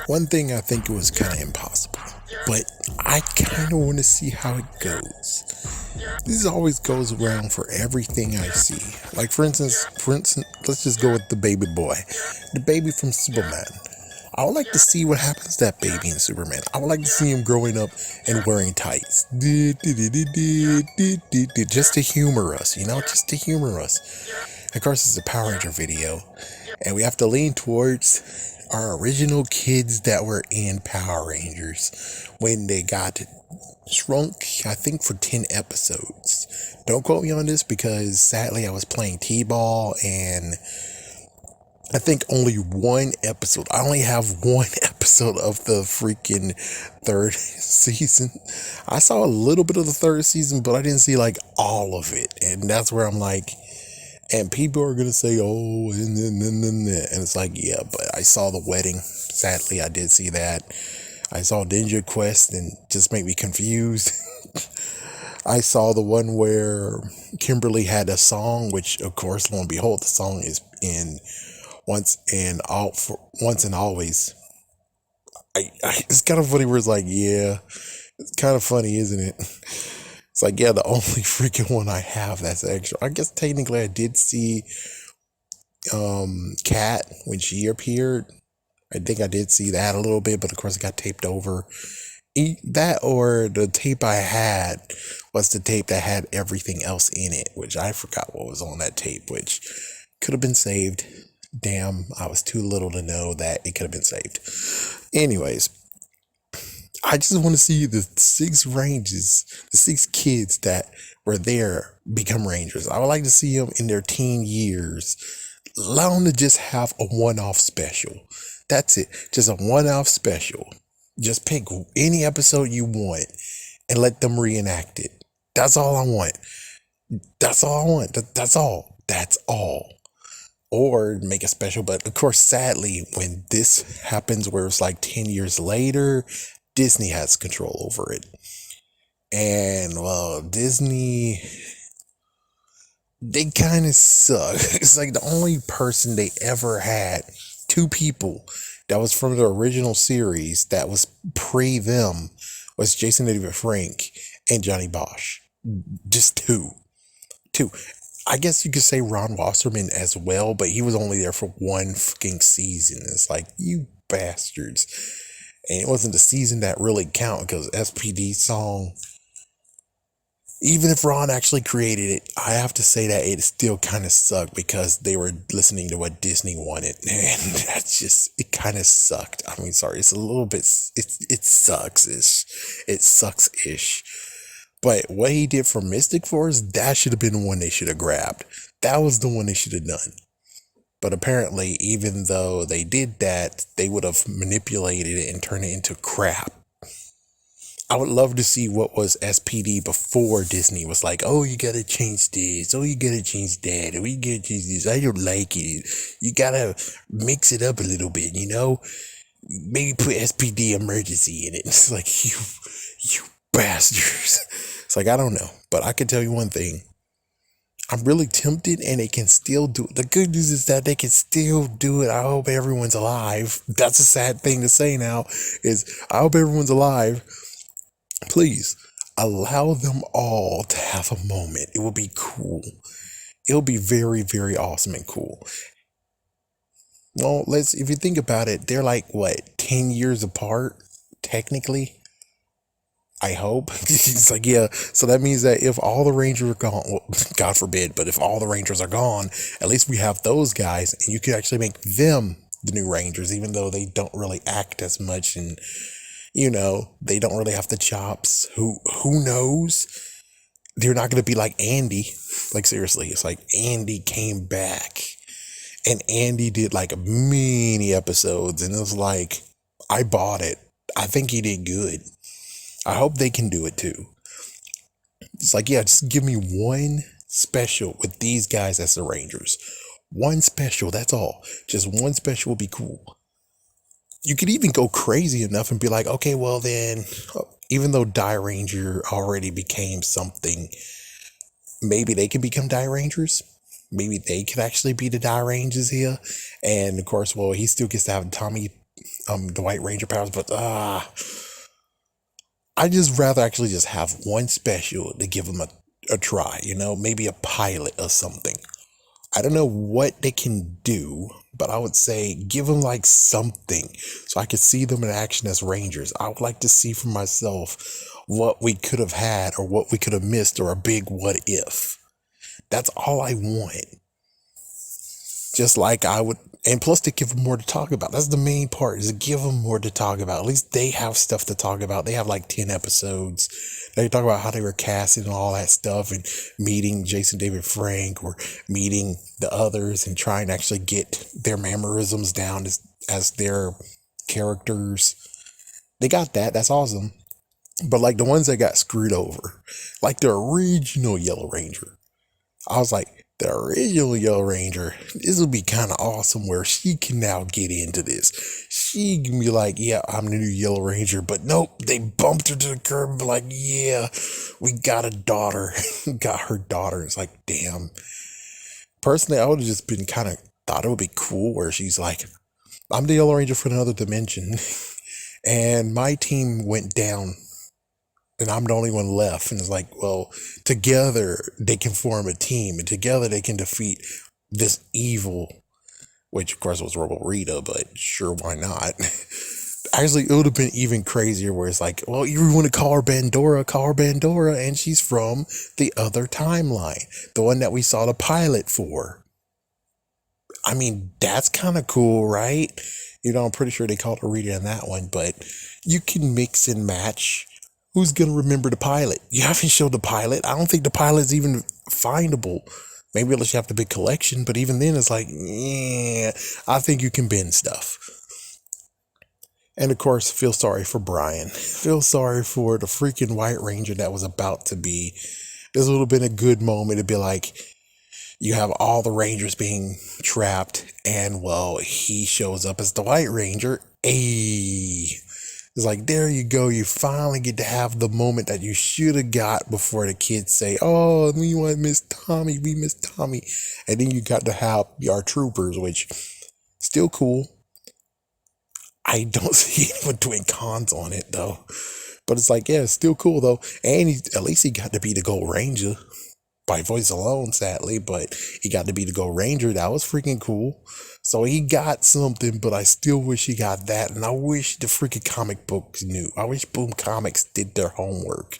One thing I think it was kind of impossible, but I kind of want to see how it goes. This always goes around for everything I see. Like for instance, let's just go with the baby boy, the baby from Superman. I would like to see what happens to that baby in Superman. I would like to see him growing up and wearing tights. Just to humor us, just to humor us. Of course, it's a Power Ranger video, and we have to lean towards our original kids that were in Power Rangers when they got shrunk, I think, for 10 episodes. Don't quote me on this because sadly I was playing T-ball and I think only one episode. I only have one episode of the freaking third season. I saw a little bit of the third season, but I didn't see like all of it. And that's where I'm like, and people are gonna say, "Oh," and it's like, yeah, but I saw the wedding. Sadly, I did see that. I saw Ninja Quest and just made me confused. I saw the one where Kimberly had a song, which, of course, lo and behold, the song is in once and always. It's kind of funny where it's like, yeah, it's kind of funny, isn't it? It's like, yeah, the only freaking one I have that's extra. I guess technically I did see Kat when she appeared. I think I did see that a little bit, but of course it got taped over. That or the tape I had was the tape that had everything else in it, which I forgot what was on that tape, which could have been saved. Damn, I was too little to know that it could have been saved. Anyways, I just want to see the six ranges, the six kids that were there become rangers. I would like to see them in their teen years. Allow them to just have a one-off special. That's it. Just a one-off special. Just pick any episode you want and let them reenact it. That's all I want. That's all I want. That's all. That's all. Or make a special, but of course, sadly, when this happens where it's like 10 years later, Disney has control over it. And well, Disney, they kind of suck. It's like the only person they ever had, two people that was from the original series that was pre them, was Jason David Frank and Johnny Bosch. Just two. Two. I guess you could say Ron Wasserman as well, but he was only there for one fucking season. It's like, you bastards. And it wasn't the season that really counted because SPD song, even if Ron actually created it, I have to say that it still kind of sucked because they were listening to what Disney wanted. And that's just, it kind of sucked. I mean, sorry, it's a little bit, it sucks. It sucks ish. But what he did for Mystic Force, that should have been the one they should have grabbed. That was the one they should have done. But apparently, even though they did that, they would have manipulated it and turned it into crap. I would love to see what was SPD before Disney was like, oh, you gotta change this, oh, you gotta change that, oh, you gotta change this, I don't like it. You gotta mix it up a little bit, Maybe put SPD emergency in it. It's like, you bastards. It's like, I don't know, but I can tell you one thing. I'm really tempted and they can still do it. The good news is that they can still do it. I hope everyone's alive. That's a sad thing to say now, is I hope everyone's alive. Please allow them all to have a moment. It will be cool. It'll be very, very awesome and cool. Well, if you think about it, they're like, what, 10 years apart, technically? I hope. It's like, yeah. So that means that if all the Rangers are gone, well, God forbid, but if all the Rangers are gone, at least we have those guys, and you could actually make them the new Rangers, even though they don't really act as much, and they don't really have the chops. Who knows? They're not gonna be like Andy. Like, seriously, it's like Andy came back, and Andy did like many episodes, and it was like, I bought it. I think he did good. I hope they can do it too. It's like, yeah, just give me one special with these guys as the Rangers. One special, that's all. Just one special would be cool. You could even go crazy enough and be like, okay, well then, even though Die Ranger already became something, maybe they can become Die Rangers. Maybe they could actually be the Die Rangers here. And of course, well, he still gets to have Tommy the White Ranger powers, but I just rather actually just have one special to give them a try, maybe a pilot or something. I don't know what they can do, but I would say give them like something so I could see them in action as Rangers. I would like to see for myself what we could have had or what we could have missed or a big what if. That's all I want. Just like I would, and plus to give them more to talk about. That's the main part, is to give them more to talk about. At least they have stuff to talk about. They have like 10 episodes. They talk about how they were casting and all that stuff and meeting Jason David Frank or meeting the others and trying to actually get their mannerisms down as their characters. They got that. That's awesome. But like the ones that got screwed over, like the original Yellow Ranger, I was like, the original Yellow Ranger, this would be kind of awesome where she can now get into this. She can be like, yeah, I'm the new Yellow Ranger, but nope, they bumped her to the curb and be like, yeah, we got a daughter. Got her daughter. It's like, damn. Personally, I would have just been kind of thought it would be cool where she's like, I'm the Yellow Ranger from another dimension. And my team went down and I'm the only one left. And it's like, well, together they can form a team and together they can defeat this evil, which of course was Robo Rita, but sure, why not? Actually, it would have been even crazier where it's like, well, you want to call her Bandora, and she's from the other timeline, the one that we saw the pilot for. I mean, that's kind of cool, right? I'm pretty sure they called her Rita in that one, but you can mix and match. Who's going to remember the pilot? You haven't showed the pilot. I don't think the pilot's even findable. Maybe unless you have the big collection, but even then it's like, yeah, I think you can bend stuff. And of course, feel sorry for Brian. Feel sorry for the freaking White Ranger that was about to be. This would have been a good moment to be like, you have all the Rangers being trapped, and well, he shows up as the White Ranger. Ayy. It's like, there you go. You finally get to have the moment that you should have got before the kids say, oh, we want Miss Tommy. We miss Tommy. And then you got to have our troopers, which still cool. I don't see anyone doing cons on it, though. But it's like, yeah, it's still cool, though. And at least he got to be the Gold Ranger by voice alone, sadly. But he got to be the Gold Ranger. That was freaking cool. So he got something, but I still wish he got that. And I wish the freaking comic books knew. I wish Boom Comics did their homework.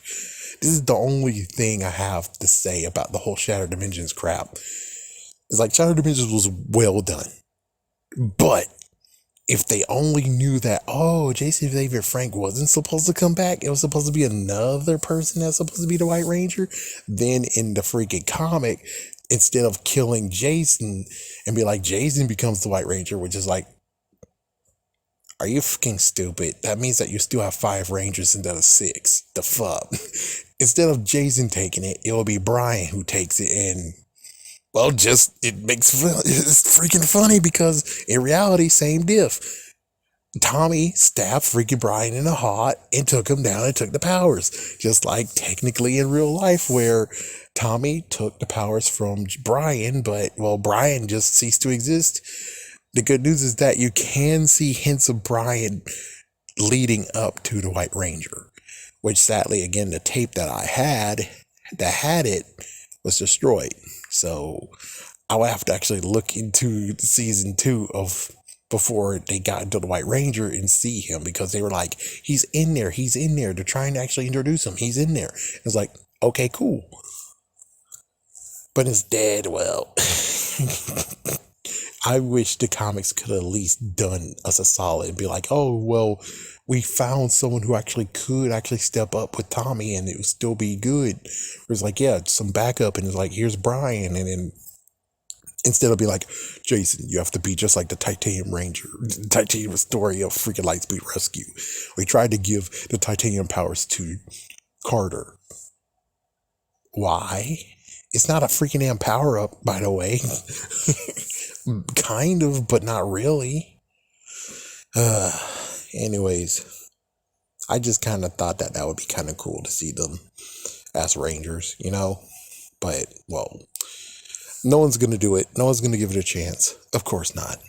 This is the only thing I have to say about the whole Shattered Dimensions crap. It's like Shattered Dimensions was well done. But if they only knew that, oh, Jason David Frank wasn't supposed to come back, it was supposed to be another person that's supposed to be the White Ranger, then in the freaking comic, instead of killing Jason and be like, Jason becomes the White Ranger, which is like, are you fucking stupid? That means that you still have 5 Rangers instead of 6. The fuck? Instead of Jason taking it, it will be Brian who takes it, and well, it's freaking funny because in reality, same diff. Tommy stabbed freaking Brian in the heart and took him down and took the powers. Just like technically in real life where Tommy took the powers from Brian, but well, Brian just ceased to exist. The good news is that you can see hints of Brian leading up to the White Ranger, which sadly, again, the tape that I had that had it was destroyed. So I would have to actually look into season 2 of before they got into the White Ranger and see him, because they were like, he's in there. They're trying to actually introduce him. He's in there. It's like, okay, cool. But it's dead. Well, I wish the comics could have at least done us a solid and be like, oh, well, we found someone who could step up with Tommy and it would still be good. It's like, yeah, some backup, and it's like, here's Brian. And then instead of being like, Jason, you have to be just like the Titanium Ranger, the Titanium story of freaking Lightspeed Rescue. We tried to give the Titanium powers to Carter. Why? It's not a freaking damn power up, by the way. Kind of, but not really. Anyways, I just kind of thought that would be kind of cool to see them as Rangers, But, well, no one's going to do it. No one's going to give it a chance. Of course not.